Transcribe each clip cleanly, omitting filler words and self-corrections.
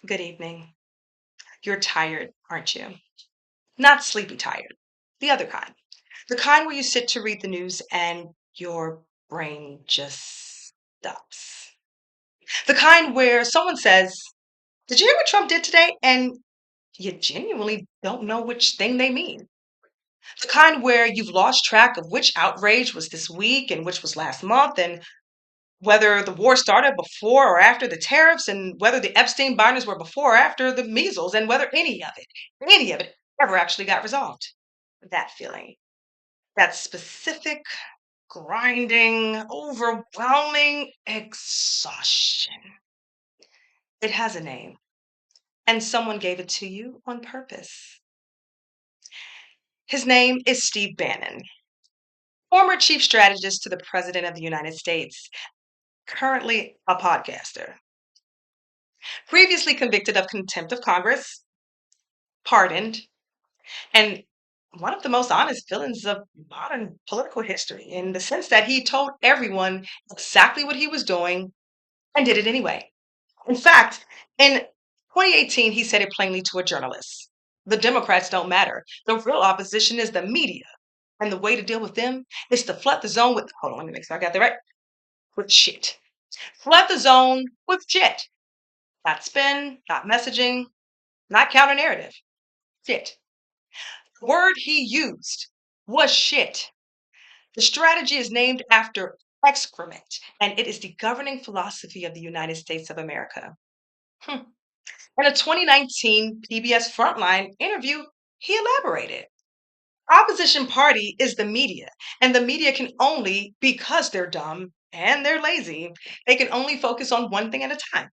Good evening. You're tired, aren't you? Not sleepy tired. The other kind. The kind where you sit to read the news and your brain just stops. The kind where someone says, "Did you hear what Trump did today?" And you genuinely don't know which thing they mean. The kind where you've lost track of which outrage was this week and which was last month, and whether the war started before or after the tariffs, and whether the Epstein binders were before or after the measles, and whether any of it ever actually got resolved. That feeling, that specific, grinding, overwhelming exhaustion. It has a name, and someone gave it to you on purpose. His name is Steve Bannon, former chief strategist to the President of the United States, currently a podcaster, previously convicted of contempt of Congress, pardoned, and one of the most honest villains of modern political history in the sense that he told everyone exactly what he was doing and did it anyway. In fact, in 2018, he said it plainly to a journalist: "The Democrats don't matter. The real opposition is the media. And the way to deal with them is to flood the zone with, hold on, let me make sure I got that right, with shit. Flood the zone with shit. Not spin, not messaging, not counter narrative. Shit." The word he used was shit. The strategy is named after excrement, and it is the governing philosophy of the United States of America. Hmm. In a 2019 PBS Frontline interview, he elaborated. Opposition party is the media, and the media can only, because they're dumb and they're lazy, they can only focus on one thing at a time.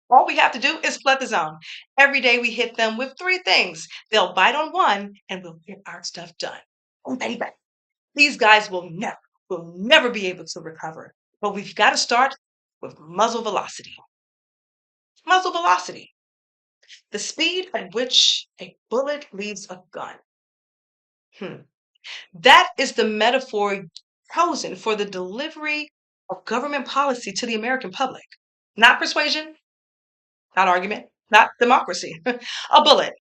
All we have to do is flood the zone. Every day we hit them with three things. They'll bite on one and we'll get our stuff done. Oh, baby. These guys will never be able to recover. But we've got to start with muzzle velocity. Muzzle velocity, the speed at which a bullet leaves a gun. Hmm. That is the metaphor chosen for the delivery of government policy to the American public. Not persuasion, not argument, not democracy. A bullet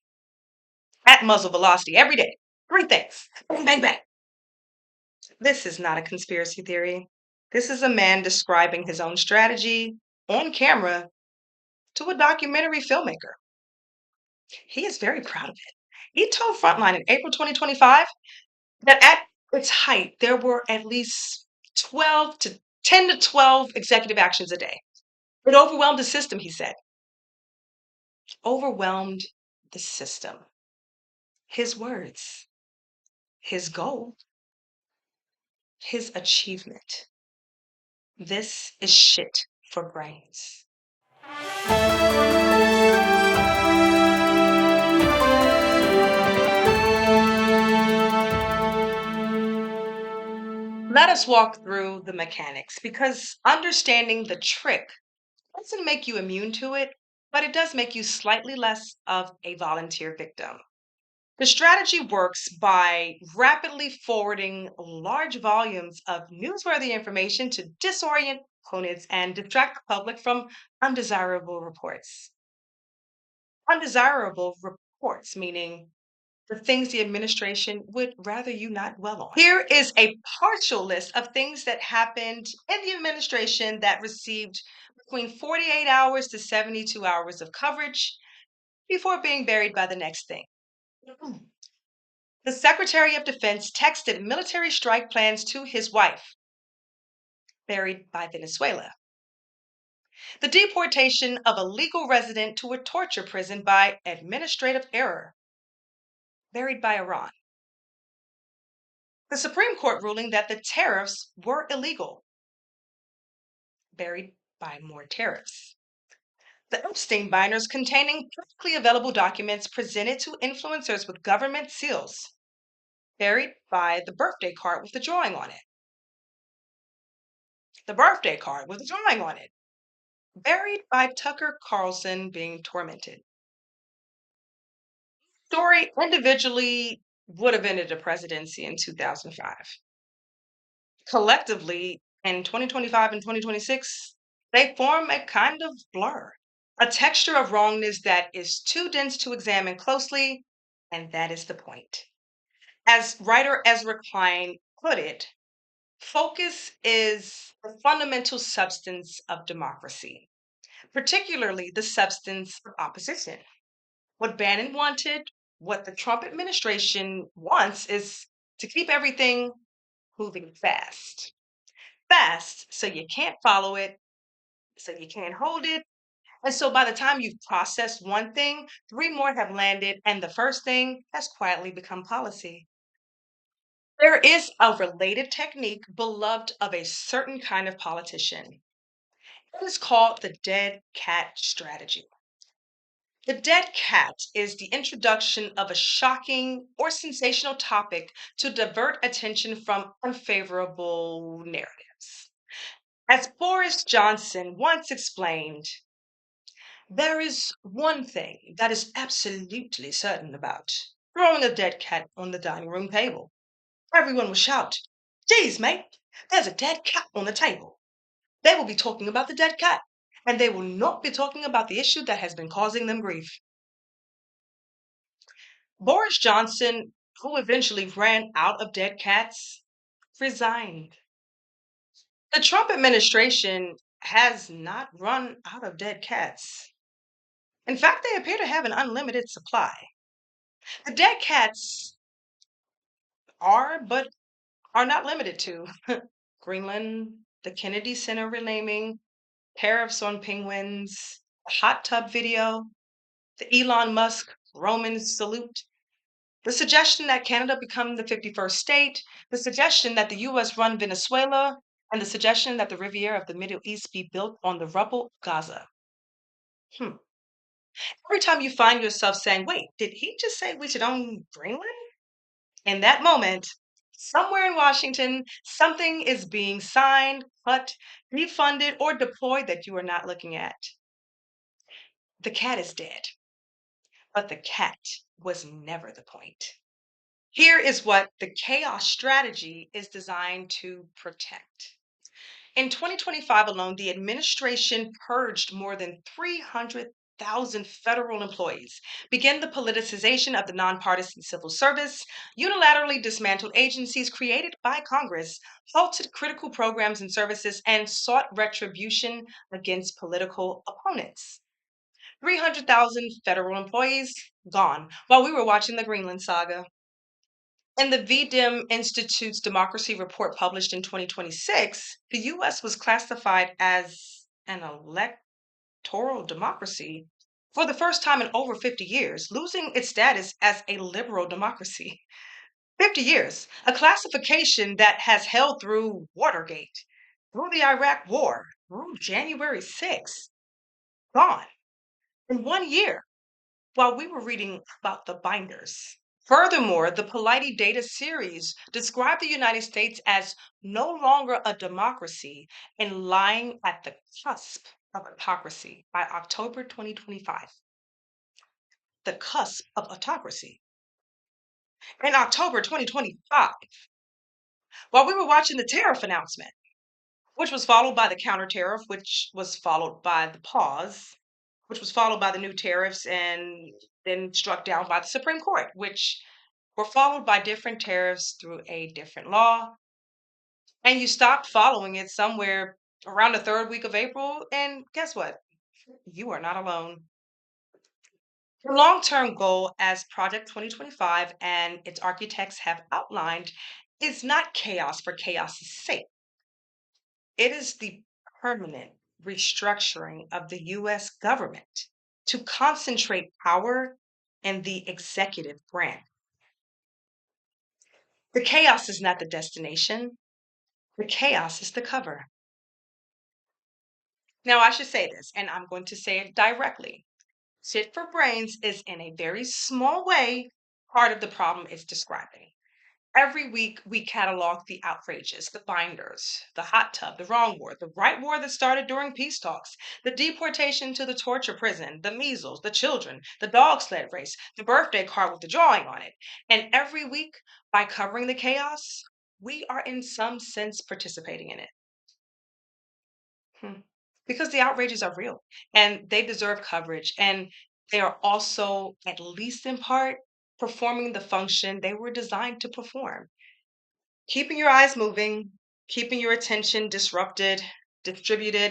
at muzzle velocity every day. Three things. Bang, bang, bang. This is not a conspiracy theory. This is a man describing his own strategy on camera to a documentary filmmaker. He is very proud of it. He told Frontline in April 2025 that at its height, there were at least 12 to 10 to 12 executive actions a day. It overwhelmed the system, he said. Overwhelmed the system. His words, his goal, his achievement. This is shit for brains. Let us walk through the mechanics because understanding the trick doesn't make you immune to it, but it does make you slightly less of a volunteer victim. The strategy works by rapidly forwarding large volumes of newsworthy information to disorient opponents and distract the public from undesirable reports. Undesirable reports, meaning the things the administration would rather you not dwell on. Here is a partial list of things that happened in the administration that received between 48 hours to 72 hours of coverage before being buried by the next thing. The Secretary of Defense texted military strike plans to his wife, buried by Venezuela. The deportation of a legal resident to a torture prison by administrative error, buried by Iran. The Supreme Court ruling that the tariffs were illegal, buried by more tariffs. The Epstein binders containing publicly available documents presented to influencers with government seals, buried by the birthday card with the drawing on it. The birthday card with the drawing on it, buried by Tucker Carlson being tormented. Story individually would have ended the presidency in 2005. Collectively, in 2025 and 2026, they form a kind of blur. A texture of wrongness that is too dense to examine closely, and that is the point. As writer Ezra Klein put it, focus is the fundamental substance of democracy, particularly the substance of opposition. What Bannon wanted, what the Trump administration wants, is to keep everything moving fast. Fast, so you can't follow it, so you can't hold it. And so by the time you've processed one thing, three more have landed, and the first thing has quietly become policy. There is a related technique beloved of a certain kind of politician. It is called the dead cat strategy. The dead cat is the introduction of a shocking or sensational topic to divert attention from unfavorable narratives. As Boris Johnson once explained, there is one thing that is absolutely certain about throwing a dead cat on the dining room table. Everyone will shout, "Geez, mate, there's a dead cat on the table." They will be talking about the dead cat, and they will not be talking about the issue that has been causing them grief. Boris Johnson, who eventually ran out of dead cats, resigned. The Trump administration has not run out of dead cats. In fact, they appear to have an unlimited supply. The dead cats but are not limited to Greenland, the Kennedy Center renaming, tariffs on penguins, the hot tub video, the Elon Musk Roman salute, the suggestion that Canada become the 51st state, the suggestion that the US run Venezuela, and the suggestion that the Riviera of the Middle East be built on the rubble of Gaza. Hmm. Every time you find yourself saying, wait, did he just say we should own Greenland? In that moment, somewhere in Washington, something is being signed, cut, defunded, or deployed that you are not looking at. The cat is dead, but the cat was never the point. Here is what the chaos strategy is designed to protect. In 2025 alone, the administration purged more than 300,000 federal employees, began the politicization of the nonpartisan civil service, unilaterally dismantled agencies created by Congress, halted critical programs and services, and sought retribution against political opponents. 300,000 federal employees gone while we were watching the Greenland saga. In the VDIM Institute's democracy report published in 2026, the US was classified as an electoral democracy for the first time in over 50 years, losing its status as a liberal democracy. 50 years, a classification that has held through Watergate, through the Iraq War, through January 6th, gone in 1 year while we were reading about the binders. Furthermore, the Polity Data series described the United States as no longer a democracy and lying at the cusp of autocracy by October 2025. The cusp of autocracy. In October 2025, while we were watching the tariff announcement, which was followed by the counter tariff, which was followed by the pause, which was followed by the new tariffs and then struck down by the Supreme Court, which were followed by different tariffs through a different law. And you stopped following it somewhere around the third week of April. And guess what? You are not alone. The long term goal, as Project 2025 and its architects have outlined, is not chaos for chaos's sake. It is the permanent restructuring of the US government to concentrate power in the executive branch. The chaos is not the destination, the chaos is the cover. Now, I should say this, and I'm going to say it directly. Sit for Brains is, in a very small way, part of the problem it's describing. Every week, we catalog the outrages, the binders, the hot tub, the wrong war, the right war that started during peace talks, the deportation to the torture prison, the measles, the children, the dog sled race, the birthday card with the drawing on it. And every week, by covering the chaos, we are in some sense participating in it. Hmm. because the outrages are real and they deserve coverage. And they are also, at least in part, performing the function they were designed to perform, keeping your eyes moving, keeping your attention distributed,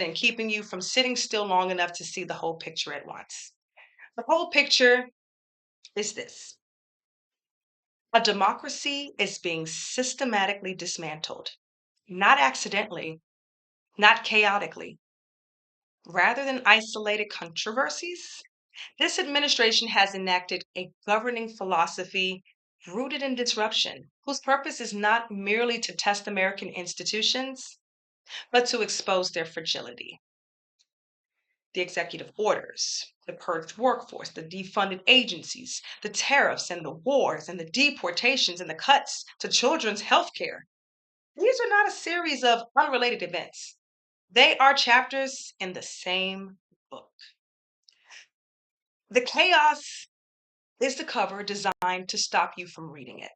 and keeping you from sitting still long enough to see the whole picture at once. The whole picture is this: a democracy is being systematically dismantled, not accidentally, not chaotically. Rather than isolated controversies, this administration has enacted a governing philosophy rooted in disruption, whose purpose is not merely to test American institutions, but to expose their fragility. The executive orders, the purged workforce, the defunded agencies, the tariffs and the wars and the deportations and the cuts to children's health care. These are not a series of unrelated events. They are chapters in the same book. The chaos is the cover designed to stop you from reading it.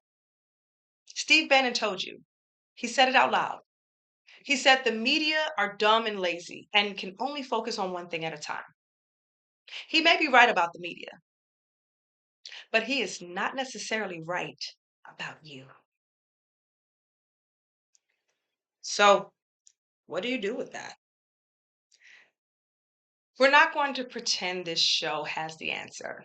Steve Bannon told you. He said it out loud. He said the media are dumb and lazy and can only focus on one thing at a time. He may be right about the media, but he is not necessarily right about you. So, what do you do with that? We're not going to pretend this show has the answer.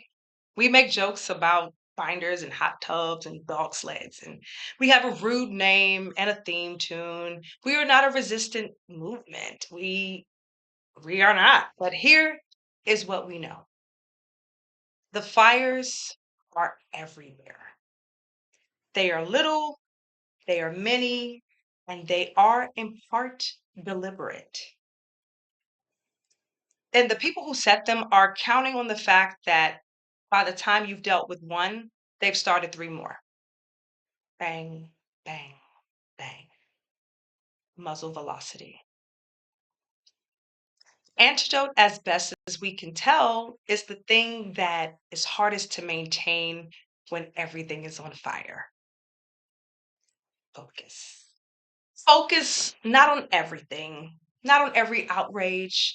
We make jokes about binders and hot tubs and dog sleds, and we have a rude name and a theme tune. We are not a resistant movement. We are not. But here is what we know. The fires are everywhere. They are little, they are many, and they are in part deliberate. And the people who set them are counting on the fact that by the time you've dealt with one, they've started three more. Bang, bang, bang. Muzzle velocity. Antidote, as best as we can tell, is the thing that is hardest to maintain when everything is on fire. Focus. Focus not on everything, not on every outrage,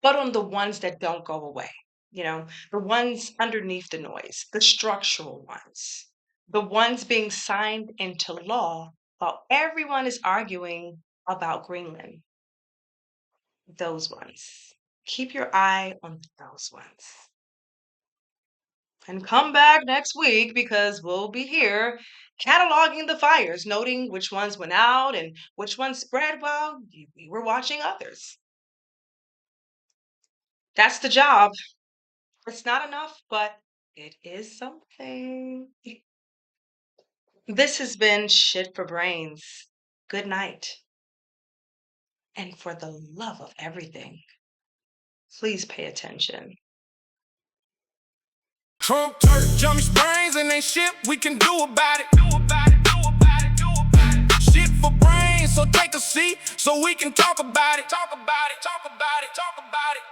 but on the ones that don't go away. The ones underneath the noise, the structural ones, the ones being signed into law while everyone is arguing about Greenland. Those ones. Keep your eye on those ones. And come back next week because we'll be here cataloging the fires, noting which ones went out and which ones spread while we were watching others. That's the job. It's not enough, but it is something. This has been Shit for Brains. Good night. And for the love of everything, please pay attention. Trump turd, jummy brains, and ain't shit we can do about it. Do about it, do about it, do about it. Shit for brains, so take a seat so we can talk about it. Talk about it, talk about it, talk about it.